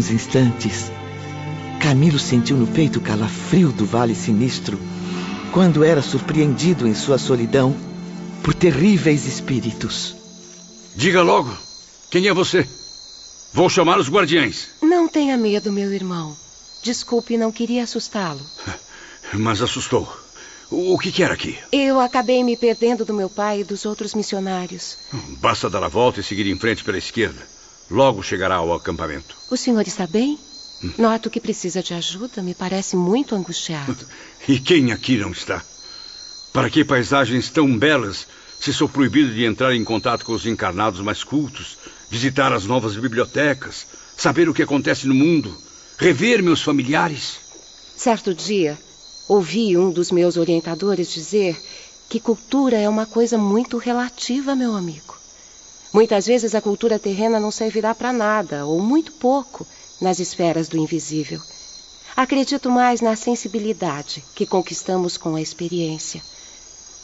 alguns instantes, Camilo sentiu no peito o calafrio do Vale Sinistro quando era surpreendido em sua solidão por terríveis espíritos. Diga logo, quem é você? Vou chamar os guardiães. Não tenha medo, meu irmão. Desculpe, não queria assustá-lo. Mas assustou. O que era aqui? Eu acabei me perdendo do meu pai e dos outros missionários. Basta dar a volta e seguir em frente pela esquerda. Logo chegará ao acampamento. O senhor está bem? Noto que precisa de ajuda. Me parece muito angustiado. E quem aqui não está? Para que paisagens tão belas se sou proibido de entrar em contato com os encarnados mais cultos, visitar as novas bibliotecas, saber o que acontece no mundo, rever meus familiares? Certo dia, ouvi um dos meus orientadores dizer que cultura é uma coisa muito relativa, meu amigo. Muitas vezes a cultura terrena não servirá para nada, ou muito pouco, nas esferas do invisível. Acredito mais na sensibilidade que conquistamos com a experiência.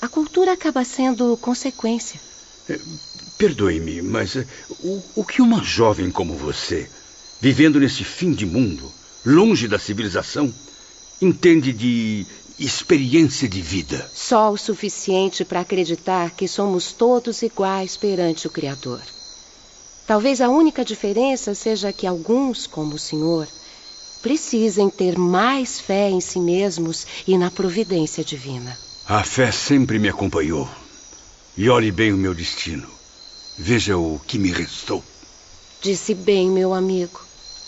A cultura acaba sendo consequência. Perdoe-me, mas o que uma jovem como você, vivendo nesse fim de mundo, longe da civilização, entende de experiência de vida? Só o suficiente para acreditar que somos todos iguais perante o Criador. Talvez a única diferença seja que alguns, como o senhor, precisem ter mais fé em si mesmos e na providência divina. A fé sempre me acompanhou. E olhe bem o meu destino. Veja o que me restou. Disse bem, meu amigo.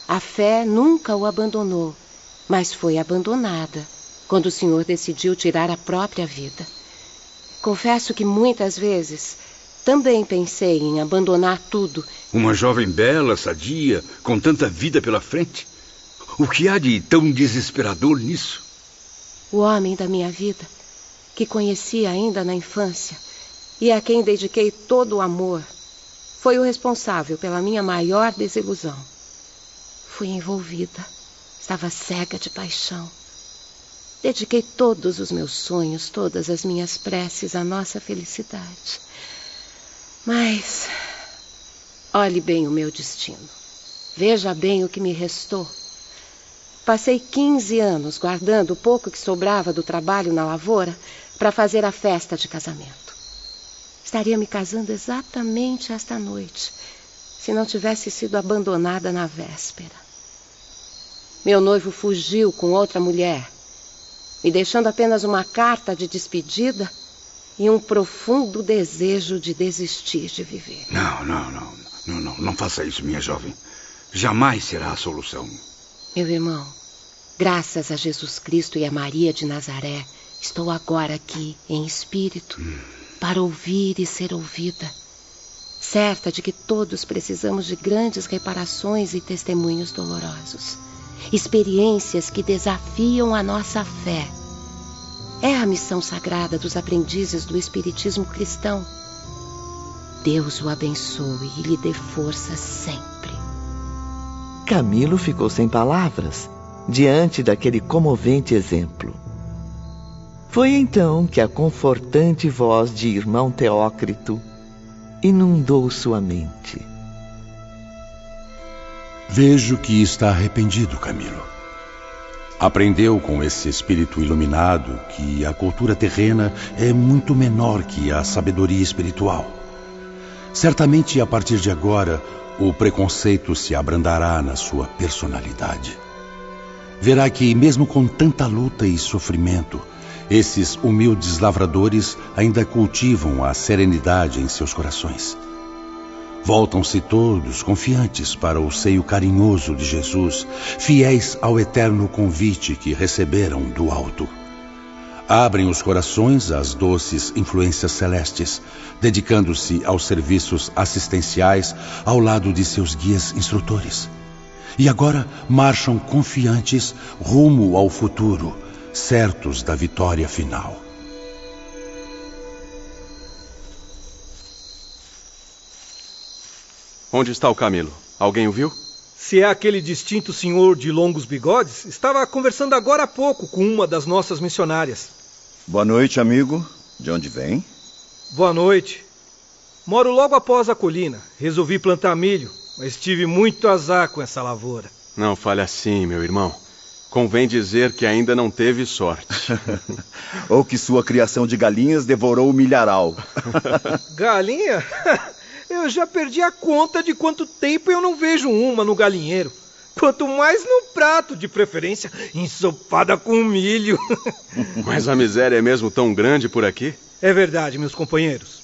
A fé nunca o abandonou, mas foi abandonada quando o senhor decidiu tirar a própria vida. Confesso que muitas vezes também pensei em abandonar tudo. Uma jovem bela, sadia, com tanta vida pela frente. O que há de tão desesperador nisso? O homem da minha vida, que conheci ainda na infância e a quem dediquei todo o amor, foi o responsável pela minha maior desilusão. Fui envolvida, estava cega de paixão. Dediquei todos os meus sonhos, todas as minhas preces à nossa felicidade. Mas olhe bem o meu destino. Veja bem o que me restou. Passei 15 anos guardando o pouco que sobrava do trabalho na lavoura para fazer a festa de casamento. Estaria me casando exatamente esta noite, se não tivesse sido abandonada na véspera. Meu noivo fugiu com outra mulher, me deixando apenas uma carta de despedida e um profundo desejo de desistir de viver. Não faça isso, minha jovem. Jamais será a solução. Meu irmão, graças a Jesus Cristo e a Maria de Nazaré, estou agora aqui, em espírito, para ouvir e ser ouvida. Certa de que todos precisamos de grandes reparações e testemunhos dolorosos. Experiências que desafiam a nossa fé. É a missão sagrada dos aprendizes do espiritismo cristão. Deus o abençoe e lhe dê força sempre. Camilo ficou sem palavras diante daquele comovente exemplo. Foi então que a confortante voz de irmão Teócrito inundou sua mente. Vejo que está arrependido, Camilo. Aprendeu com esse espírito iluminado que a cultura terrena é muito menor que a sabedoria espiritual. Certamente, a partir de agora, o preconceito se abrandará na sua personalidade. Verá que, mesmo com tanta luta e sofrimento, esses humildes lavradores ainda cultivam a serenidade em seus corações. Voltam-se todos confiantes para o seio carinhoso de Jesus, fiéis ao eterno convite que receberam do alto. Abrem os corações às doces influências celestes, dedicando-se aos serviços assistenciais ao lado de seus guias instrutores. E agora marcham confiantes rumo ao futuro, certos da vitória final. Onde está o Camilo? Alguém o viu? Se é aquele distinto senhor de longos bigodes, estava conversando agora há pouco com uma das nossas missionárias. Boa noite, amigo. De onde vem? Boa noite. Moro logo após a colina. Resolvi plantar milho, mas tive muito azar com essa lavoura. Não fale assim, meu irmão. Convém dizer que ainda não teve sorte. Ou que sua criação de galinhas devorou o milharal. Galinha? Eu já perdi a conta de quanto tempo eu não vejo uma no galinheiro. Quanto mais no prato, de preferência ensopada com milho. Mas a miséria é mesmo tão grande por aqui? É verdade, meus companheiros.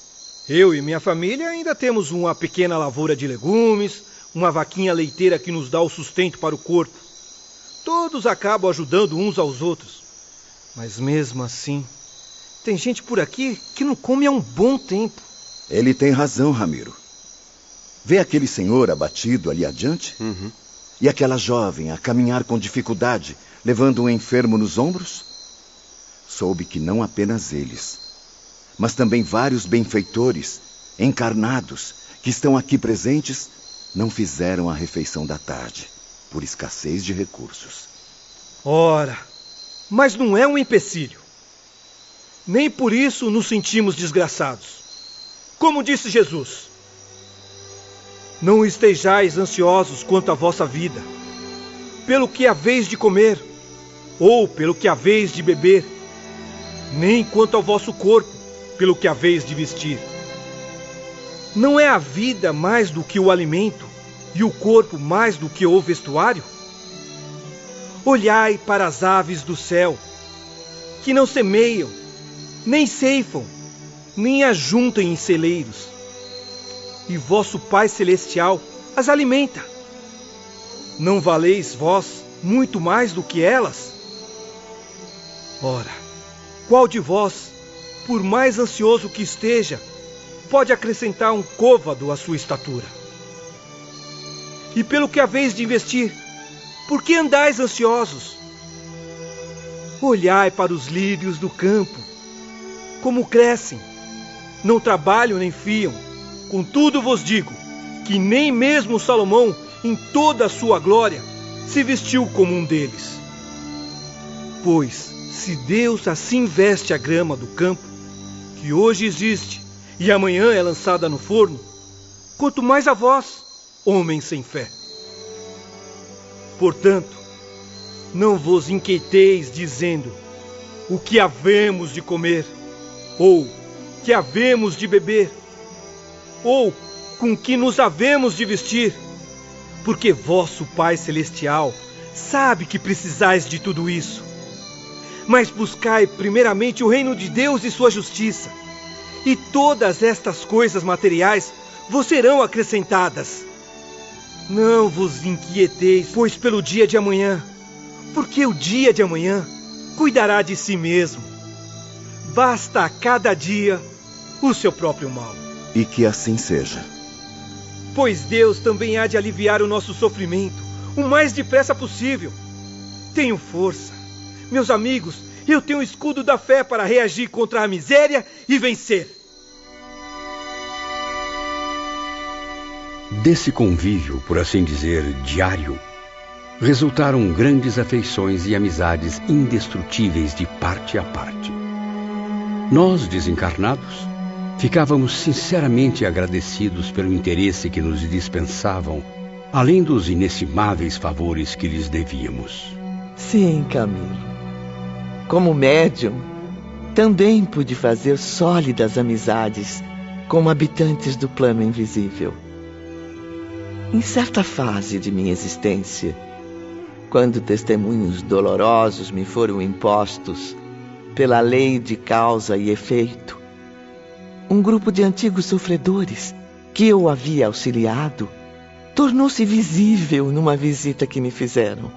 Eu e minha família ainda temos uma pequena lavoura de legumes, uma vaquinha leiteira que nos dá o sustento para o corpo. Todos acabam ajudando uns aos outros. Mas mesmo assim, tem gente por aqui que não come há um bom tempo. Ele tem razão, Ramiro. Vê aquele senhor abatido ali adiante? Uhum. E aquela jovem a caminhar com dificuldade, levando um enfermo nos ombros? Soube que não apenas eles, mas também vários benfeitores, encarnados, que estão aqui presentes, não fizeram a refeição da tarde, por escassez de recursos. Ora, mas não é um empecilho. Nem por isso nos sentimos desgraçados. Como disse Jesus: não estejais ansiosos quanto à vossa vida, pelo que haveis de comer, ou pelo que haveis de beber, nem quanto ao vosso corpo, pelo que haveis de vestir. Não é a vida mais do que o alimento, e o corpo mais do que o vestuário? Olhai para as aves do céu, que não semeiam, nem ceifam, nem ajuntam em celeiros, e vosso Pai Celestial as alimenta. Não valeis vós muito mais do que elas? Ora, qual de vós, por mais ansioso que esteja, pode acrescentar um côvado à sua estatura? E pelo que haveis de investir, por que andais ansiosos? Olhai para os lírios do campo, como crescem, não trabalham nem fiam. Contudo vos digo, que nem mesmo Salomão, em toda a sua glória, se vestiu como um deles. Pois, se Deus assim veste a grama do campo, que hoje existe e amanhã é lançada no forno, quanto mais a vós, homens sem fé. Portanto, não vos inquieteis dizendo: o que havemos de comer, ou que havemos de beber, ou com que nos havemos de vestir, porque vosso Pai Celestial sabe que precisais de tudo isso. Mas buscai primeiramente o reino de Deus e sua justiça, e todas estas coisas materiais vos serão acrescentadas. Não vos inquieteis, pois, pelo dia de amanhã, porque o dia de amanhã cuidará de si mesmo. Basta a cada dia o seu próprio mal. E que assim seja. Pois Deus também há de aliviar o nosso sofrimento o mais depressa possível. Tenho força. Meus amigos, eu tenho o escudo da fé para reagir contra a miséria e vencer. Desse convívio, por assim dizer, diário, resultaram grandes afeições e amizades indestrutíveis de parte a parte. Nós, desencarnados, ficávamos sinceramente agradecidos pelo interesse que nos dispensavam, além dos inestimáveis favores que lhes devíamos. Sim, Camilo. Como médium, também pude fazer sólidas amizades com habitantes do plano invisível. Em certa fase de minha existência, quando testemunhos dolorosos me foram impostos pela lei de causa e efeito, um grupo de antigos sofredores que eu havia auxiliado tornou-se visível numa visita que me fizeram.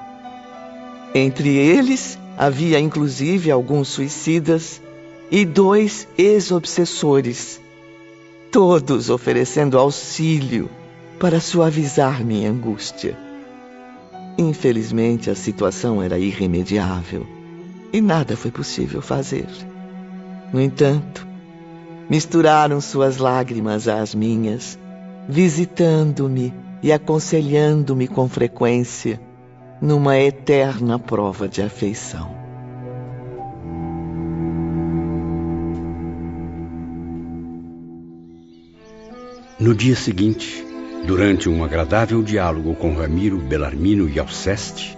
Entre eles, havia inclusive alguns suicidas e 2 ex-obsessores, todos oferecendo auxílio para suavizar minha angústia. Infelizmente, a situação era irremediável e nada foi possível fazer. No entanto, misturaram suas lágrimas às minhas, visitando-me e aconselhando-me com frequência numa eterna prova de afeição. No dia seguinte, Durante um agradável diálogo com Ramiro, Bellarmino e Alceste...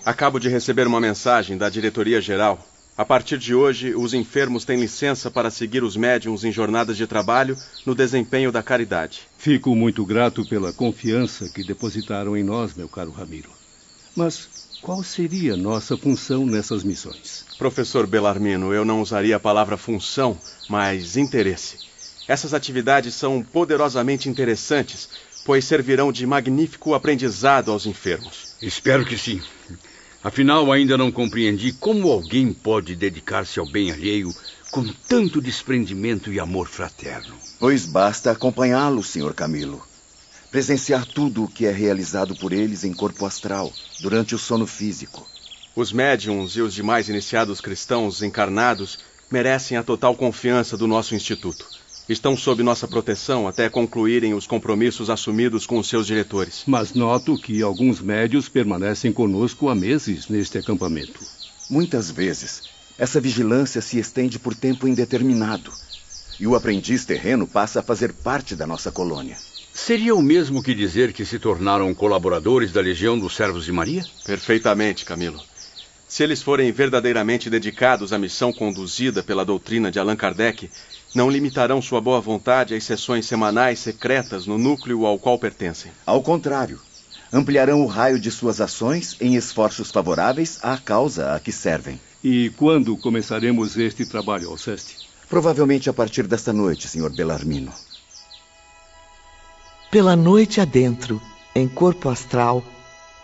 Acabo de receber uma mensagem da diretoria-geral. A partir de hoje, os enfermos têm licença para seguir os médiuns em jornadas de trabalho no desempenho da caridade. Fico muito grato pela confiança que depositaram em nós, meu caro Ramiro. Mas qual seria nossa função nessas missões? Professor Bellarmino, eu não usaria a palavra função, mas interesse. Essas atividades são poderosamente interessantes, pois servirão de magnífico aprendizado aos enfermos. Espero que sim. Afinal, ainda não compreendi como alguém pode dedicar-se ao bem alheio com tanto desprendimento e amor fraterno. Pois basta acompanhá-los, Sr. Camilo. Presenciar tudo o que é realizado por eles em corpo astral, durante o sono físico. Os médiuns e os demais iniciados cristãos encarnados merecem a total confiança do nosso instituto. Estão sob nossa proteção até concluírem os compromissos assumidos com os seus diretores. Mas noto que alguns médios permanecem conosco há meses neste acampamento. Muitas vezes, essa vigilância se estende por tempo indeterminado. E o aprendiz terreno passa a fazer parte da nossa colônia. Seria o mesmo que dizer que se tornaram colaboradores da Legião dos Servos de Maria? Perfeitamente, Camilo. Se eles forem verdadeiramente dedicados à missão conduzida pela doutrina de Allan Kardec, não limitarão sua boa vontade às sessões semanais secretas no núcleo ao qual pertencem. Ao contrário, ampliarão o raio de suas ações em esforços favoráveis à causa a que servem. E quando começaremos este trabalho, Alceste? Provavelmente a partir desta noite, Sr. Bellarmino. Pela noite adentro, em corpo astral,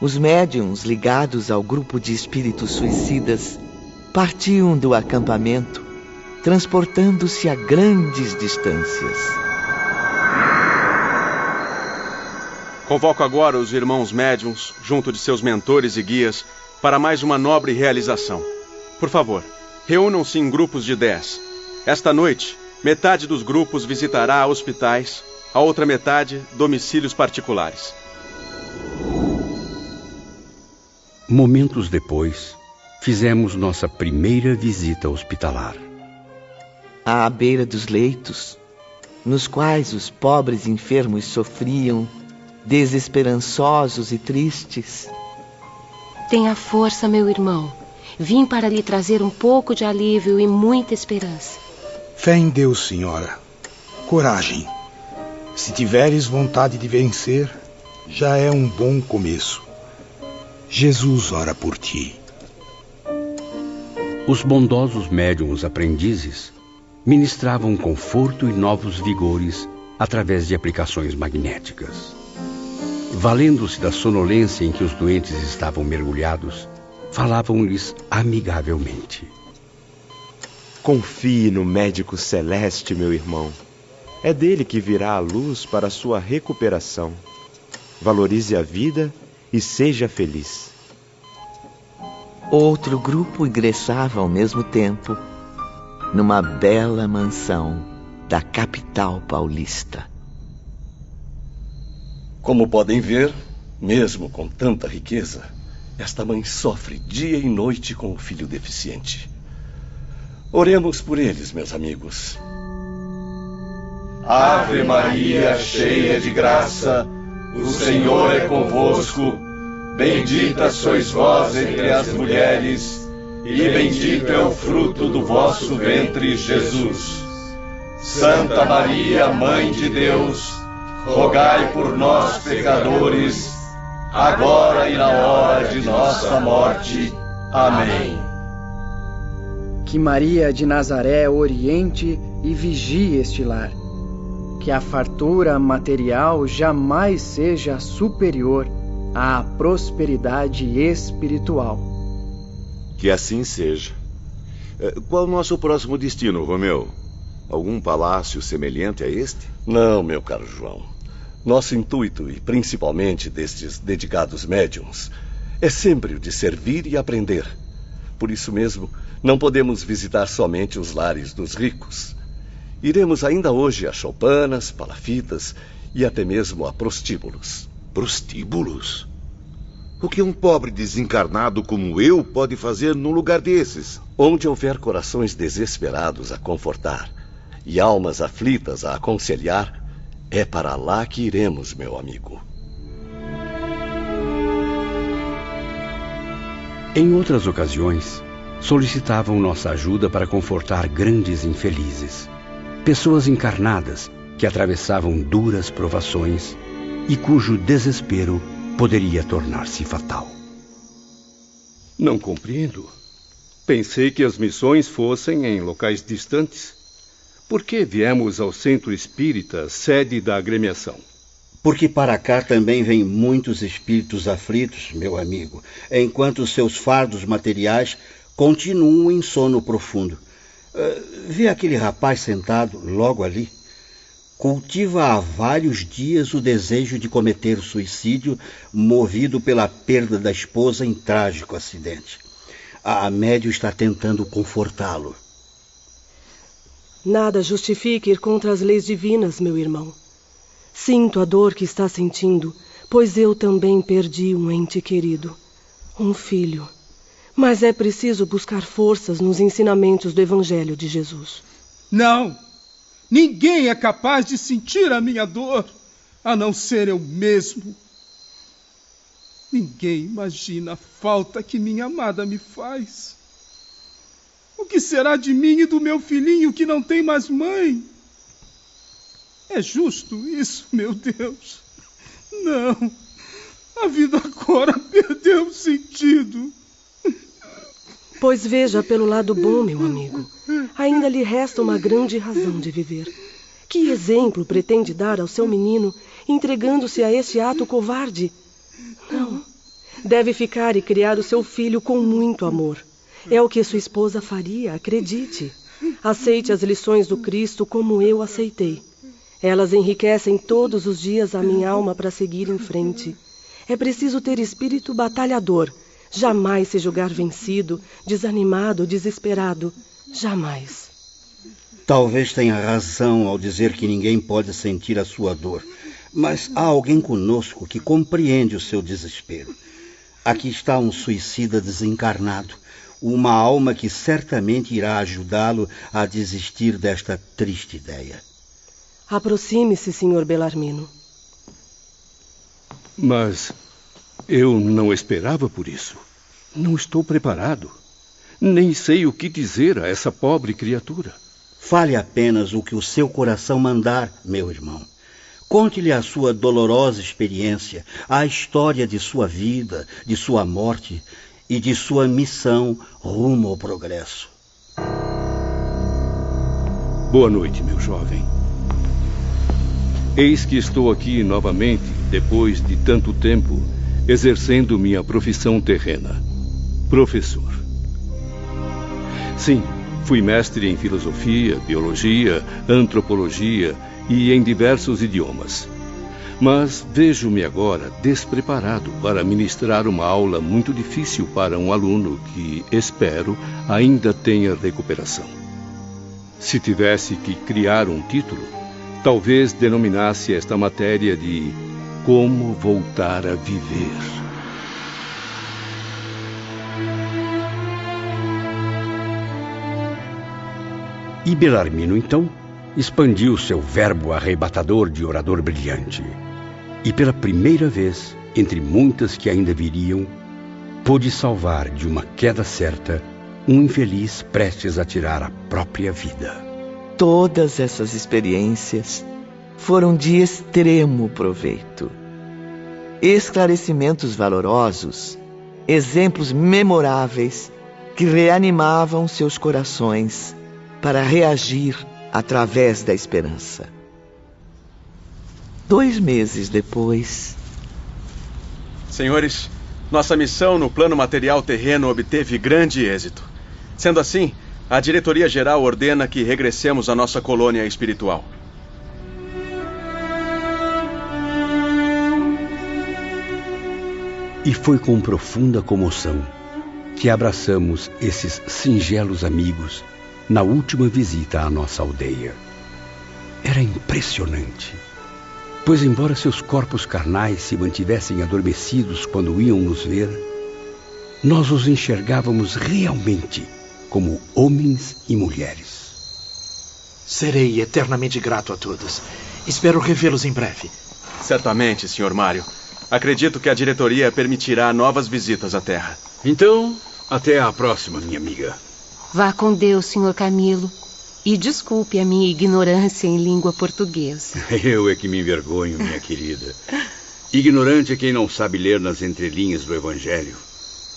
os médiuns ligados ao grupo de espíritos suicidas partiam do acampamento, transportando-se a grandes distâncias. Convoco agora os irmãos médiuns, junto de seus mentores e guias, para mais uma nobre realização. Por favor, reúnam-se em grupos de 10. Esta noite, metade dos grupos visitará hospitais, a outra metade, domicílios particulares. Momentos depois, fizemos nossa primeira visita hospitalar. À beira dos leitos, nos quais os pobres enfermos sofriam, desesperançosos e tristes. Tenha força, meu irmão. Vim para lhe trazer um pouco de alívio e muita esperança. Fé em Deus, senhora. Coragem. Se tiveres vontade de vencer, já é um bom começo. Jesus ora por ti. Os bondosos médiuns aprendizes ministravam conforto e novos vigores através de aplicações magnéticas. Valendo-se da sonolência em que os doentes estavam mergulhados, falavam-lhes amigavelmente. Confie no médico celeste, meu irmão. É dele que virá a luz para a sua recuperação. Valorize a vida e seja feliz. Outro grupo ingressava ao mesmo tempo numa bela mansão da capital paulista. Como podem ver, mesmo com tanta riqueza, esta mãe sofre dia e noite com o filho deficiente. Oremos por eles, meus amigos. Ave Maria, cheia de graça, o Senhor é convosco. Bendita sois vós entre as mulheres, e bendito é o fruto do vosso ventre, Jesus. Santa Maria, Mãe de Deus, rogai por nós, pecadores, agora e na hora de nossa morte. Amém. Que Maria de Nazaré oriente e vigie este lar. Que a fartura material jamais seja superior à prosperidade espiritual. Que assim seja. Qual o nosso próximo destino, Romeu? Algum palácio semelhante a este? Não, meu caro João. Nosso intuito, e principalmente destes dedicados médiuns, é sempre o de servir e aprender. Por isso mesmo, não podemos visitar somente os lares dos ricos. Iremos ainda hoje a choupanas, palafitas e até mesmo a prostíbulos. Prostíbulos? O que um pobre desencarnado como eu pode fazer num lugar desses? Onde houver corações desesperados a confortar e almas aflitas a aconselhar, É para lá que iremos, meu amigo. Em outras ocasiões, solicitavam nossa ajuda para confortar grandes infelizes, pessoas encarnadas que atravessavam duras provações e cujo desespero poderia tornar-se fatal. Não compreendo. Pensei que as missões fossem em locais distantes. Por que viemos ao Centro Espírita, sede da agremiação? Porque para cá também vêm muitos espíritos aflitos, meu amigo, enquanto seus fardos materiais continuam em sono profundo. Vê aquele rapaz sentado logo ali? Cultiva há vários dias o desejo de cometer suicídio, movido pela perda da esposa em trágico acidente. A médium está tentando confortá-lo. Nada justifica ir contra as leis divinas, meu irmão. Sinto a dor que está sentindo, pois eu também perdi um ente querido, um filho. Mas é preciso buscar forças nos ensinamentos do Evangelho de Jesus. Não! Ninguém é capaz de sentir a minha dor, a não ser eu mesmo. Ninguém imagina a falta que minha amada me faz. O que será de mim e do meu filhinho que não tem mais mãe? É justo isso, meu Deus? Não. A vida agora perdeu o sentido. Pois veja pelo lado bom, meu amigo. Ainda lhe resta uma grande razão de viver. Que exemplo pretende dar ao seu menino, entregando-se a este ato covarde? Não. Deve ficar e criar o seu filho com muito amor. É o que sua esposa faria, acredite. Aceite as lições do Cristo como eu aceitei. Elas enriquecem todos os dias a minha alma para seguir em frente. É preciso ter espírito batalhador. Jamais se julgar vencido, desanimado, desesperado. Jamais. Talvez tenha razão ao dizer que ninguém pode sentir a sua dor. Mas há alguém conosco que compreende o seu desespero. Aqui está um suicida desencarnado. Uma alma que certamente irá ajudá-lo a desistir desta triste ideia. Aproxime-se, Sr. Belarmino. Mas eu não esperava por isso. Não estou preparado. Nem sei o que dizer a essa pobre criatura. Fale apenas o que o seu coração mandar, meu irmão. Conte-lhe a sua dolorosa experiência, a história de sua vida, de sua morte e de sua missão rumo ao progresso. Boa noite, meu jovem. Eis que estou aqui novamente, depois de tanto tempo, exercendo minha profissão terrena. Professor. Sim, fui mestre em filosofia, biologia, antropologia e em diversos idiomas. Mas vejo-me agora despreparado para ministrar uma aula muito difícil para um aluno que, espero, ainda tenha recuperação. Se tivesse que criar um título, talvez denominasse esta matéria de Como Voltar a Viver. E Belarmino, então, expandiu seu verbo arrebatador de orador brilhante. E pela primeira vez, entre muitas que ainda viriam, pôde salvar de uma queda certa um infeliz prestes a tirar a própria vida. Todas essas experiências foram de extremo proveito. Esclarecimentos valorosos, exemplos memoráveis que reanimavam seus corações para reagir através da esperança. 2 meses depois... Senhores, nossa missão no plano material terreno obteve grande êxito. Sendo assim, a diretoria-geral ordena que regressemos à nossa colônia espiritual. E foi com profunda comoção que abraçamos esses singelos amigos na última visita à nossa aldeia. Era impressionante, pois embora seus corpos carnais se mantivessem adormecidos quando iam nos ver, nós os enxergávamos realmente como homens e mulheres. Serei eternamente grato a todos. Espero revê-los em breve. Certamente, Sr. Mário. Acredito que a diretoria permitirá novas visitas à Terra. Então, até a próxima, minha amiga. Vá com Deus, Sr. Camilo. E desculpe a minha ignorância em língua portuguesa. Eu é que me envergonho, minha querida. Ignorante é quem não sabe ler nas entrelinhas do Evangelho,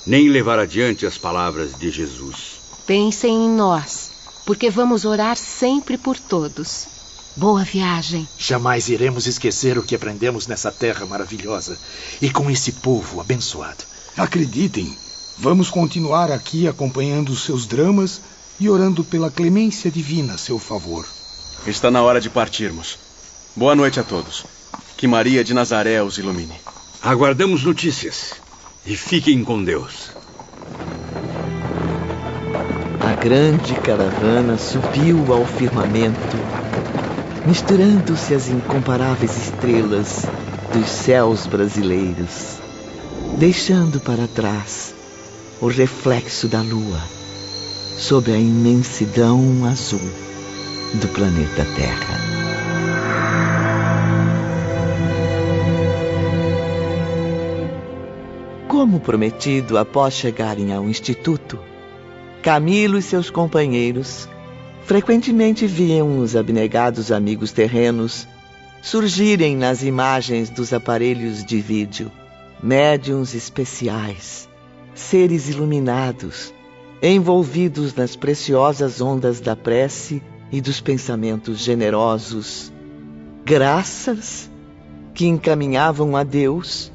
nem levar adiante as palavras de Jesus. Pensem em nós, porque vamos orar sempre por todos. Boa viagem. Jamais iremos esquecer o que aprendemos nessa terra maravilhosa e com esse povo abençoado. Acreditem, vamos continuar aqui acompanhando os seus dramas e orando pela clemência divina a seu favor. Está na hora de partirmos. Boa noite a todos. Que Maria de Nazaré os ilumine. Aguardamos notícias. E fiquem com Deus. A grande caravana subiu ao firmamento, misturando-se às incomparáveis estrelas dos céus brasileiros, deixando para trás o reflexo da lua sob a imensidão azul do planeta Terra. Como prometido, após chegarem ao instituto, Camilo e seus companheiros frequentemente viam os abnegados amigos terrenos surgirem nas imagens dos aparelhos de vídeo, médiuns especiais, seres iluminados, envolvidos nas preciosas ondas da prece e dos pensamentos generosos, graças que encaminhavam a Deus,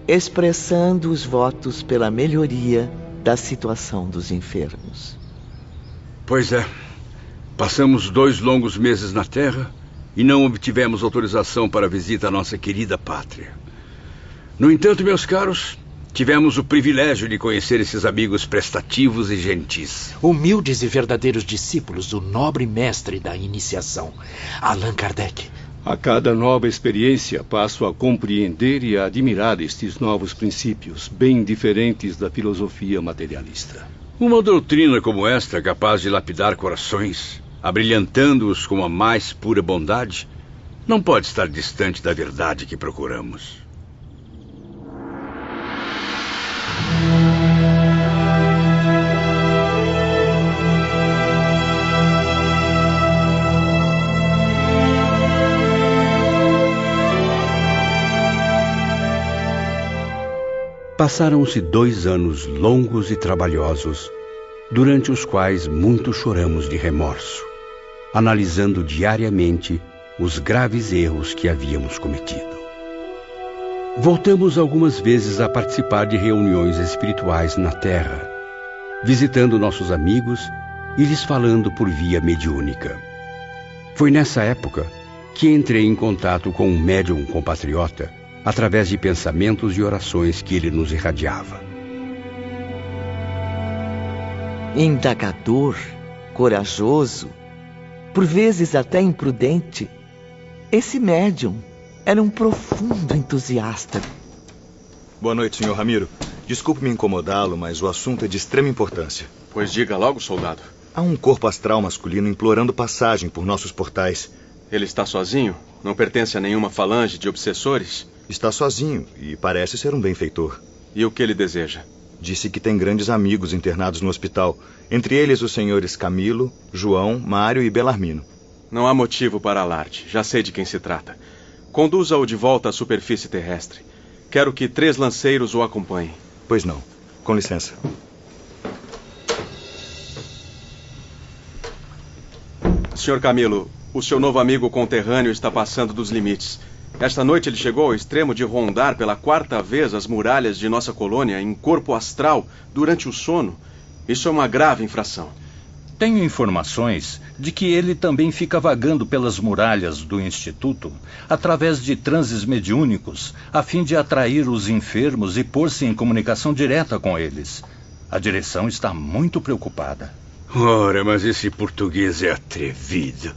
expressando os votos pela melhoria da situação dos enfermos. Pois é, passamos 2 longos meses na Terra e não obtivemos autorização para a visita à nossa querida pátria. No entanto, meus caros, tivemos o privilégio de conhecer esses amigos prestativos e gentis. Humildes e verdadeiros discípulos do nobre mestre da iniciação, Allan Kardec. A cada nova experiência passo a compreender e a admirar estes novos princípios, bem diferentes da filosofia materialista. Uma doutrina como esta, capaz de lapidar corações, abrilhantando-os com a mais pura bondade, não pode estar distante da verdade que procuramos. Passaram-se 2 anos longos e trabalhosos, durante os quais muito choramos de remorso, analisando diariamente os graves erros que havíamos cometido. Voltamos algumas vezes a participar de reuniões espirituais na Terra, visitando nossos amigos e lhes falando por via mediúnica. Foi nessa época que entrei em contato com um médium compatriota, através de pensamentos e orações que ele nos irradiava. Indagador, corajoso, por vezes até imprudente, esse médium era um profundo entusiasta. Boa noite, Sr. Ramiro. Desculpe-me incomodá-lo, mas o assunto é de extrema importância. Pois diga logo, soldado. Há um corpo astral masculino implorando passagem por nossos portais. Ele está sozinho? Não pertence a nenhuma falange de obsessores? Está sozinho e parece ser um benfeitor. E o que ele deseja? Disse que tem grandes amigos internados no hospital, entre eles os senhores Camilo, João, Mário e Belarmino. Não há motivo para alarde. Já sei de quem se trata. Conduza-o de volta à superfície terrestre. Quero que 3 lanceiros o acompanhem. Pois não. Com licença. Sr. Camilo, o seu novo amigo conterrâneo está passando dos limites. Esta noite ele chegou ao extremo de rondar pela 4ª vez as muralhas de nossa colônia em corpo astral durante o sono. Isso é uma grave infração. Tenho informações de que ele também fica vagando pelas muralhas do Instituto através de transes mediúnicos, a fim de atrair os enfermos e pôr-se em comunicação direta com eles. A direção está muito preocupada. Ora, mas esse português é atrevido.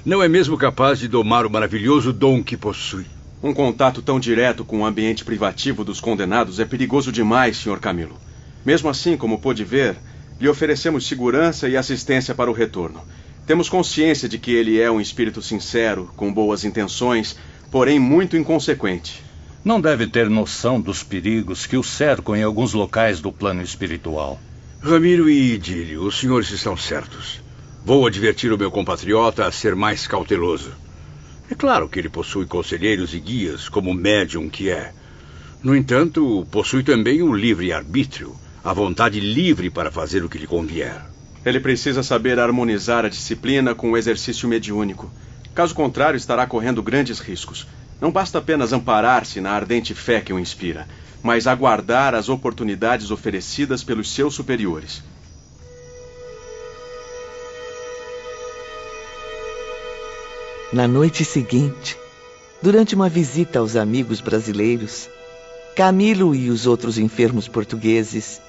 Não é mesmo capaz de domar o maravilhoso dom que possui. Um contato tão direto com o ambiente privativo dos condenados é perigoso demais, Sr. Camilo. Mesmo assim, como pôde ver, lhe oferecemos segurança e assistência para o retorno. Temos consciência de que ele é um espírito sincero, com boas intenções, porém muito inconsequente. Não deve ter noção dos perigos que o cercam em alguns locais do plano espiritual. Ramiro e Idílio, os senhores estão certos. Vou advertir o meu compatriota a ser mais cauteloso. É claro que ele possui conselheiros e guias, como médium que é. No entanto, possui também o livre-arbítrio, a vontade livre para fazer o que lhe convier. Ele precisa saber harmonizar a disciplina com o exercício mediúnico. Caso contrário, estará correndo grandes riscos. Não basta apenas amparar-se na ardente fé que o inspira, mas aguardar as oportunidades oferecidas pelos seus superiores. Na noite seguinte, durante uma visita aos amigos brasileiros, Camilo e os outros enfermos portugueses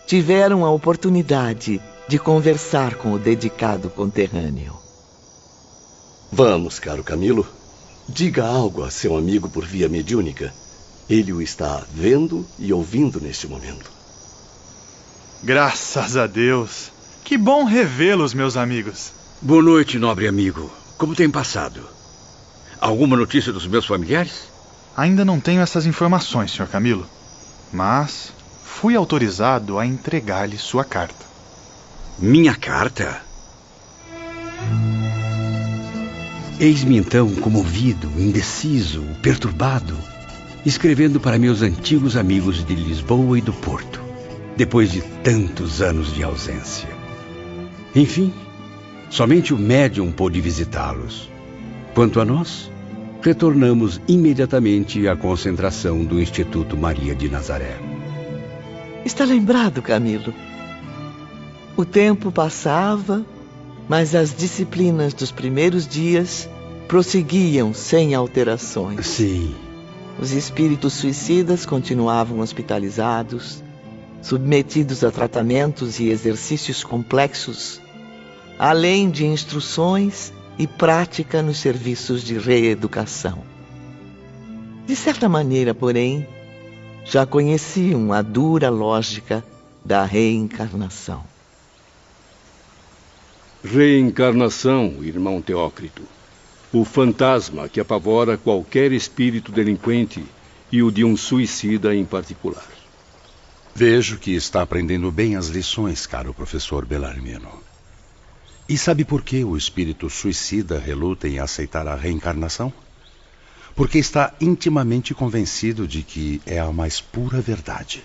tiveram a oportunidade de conversar com o dedicado conterrâneo. Vamos, caro Camilo. Diga algo a seu amigo por via mediúnica. Ele o está vendo e ouvindo neste momento. Graças a Deus. Que bom revê-los, meus amigos. Boa noite, nobre amigo. Como tem passado? Alguma notícia dos meus familiares? Ainda não tenho essas informações, Sr. Camilo. Mas fui autorizado a entregar-lhe sua carta. Minha carta? Eis-me então comovido, indeciso, perturbado, escrevendo para meus antigos amigos de Lisboa e do Porto, depois de tantos anos de ausência. Enfim, somente o médium pôde visitá-los. Quanto a nós, retornamos imediatamente à concentração do Instituto Maria de Nazaré. Está lembrado, Camilo? O tempo passava, mas as disciplinas dos primeiros dias prosseguiam sem alterações. Sim. Os espíritos suicidas continuavam hospitalizados, submetidos a tratamentos e exercícios complexos, além de instruções e prática nos serviços de reeducação. De certa maneira, porém, já conheciam a dura lógica da reencarnação. Reencarnação, irmão Teócrito. O fantasma que apavora qualquer espírito delinquente e o de um suicida em particular. Vejo que está aprendendo bem as lições, caro professor Bellarmino. E sabe por que o espírito suicida reluta em aceitar a reencarnação? Porque está intimamente convencido de que é a mais pura verdade.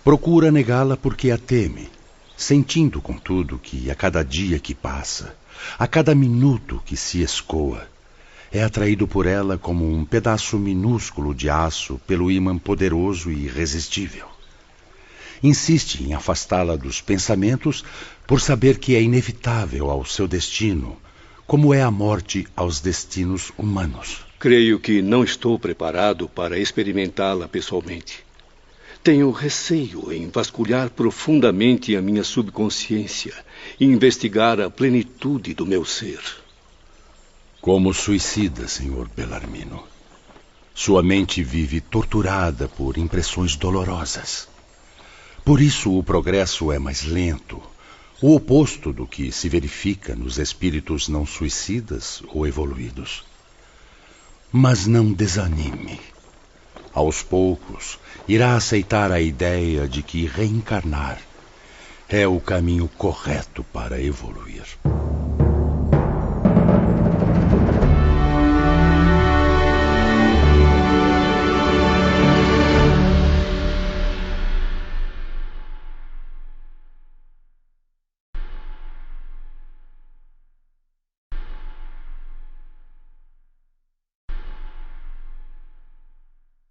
Procura negá-la porque a teme, sentindo, contudo, que a cada dia que passa, a cada minuto que se escoa, é atraído por ela como um pedaço minúsculo de aço pelo ímã poderoso e irresistível. Insiste em afastá-la dos pensamentos por saber que é inevitável ao seu destino, como é a morte aos destinos humanos. Creio que não estou preparado para experimentá-la pessoalmente. Tenho receio em vasculhar profundamente a minha subconsciência e investigar a plenitude do meu ser. Como suicida, Sr. Bellarmino. Sua mente vive torturada por impressões dolorosas. Por isso o progresso é mais lento, o oposto do que se verifica nos espíritos não suicidas ou evoluídos. Mas não desanime. Aos poucos, irá aceitar a ideia de que reencarnar é o caminho correto para evoluir.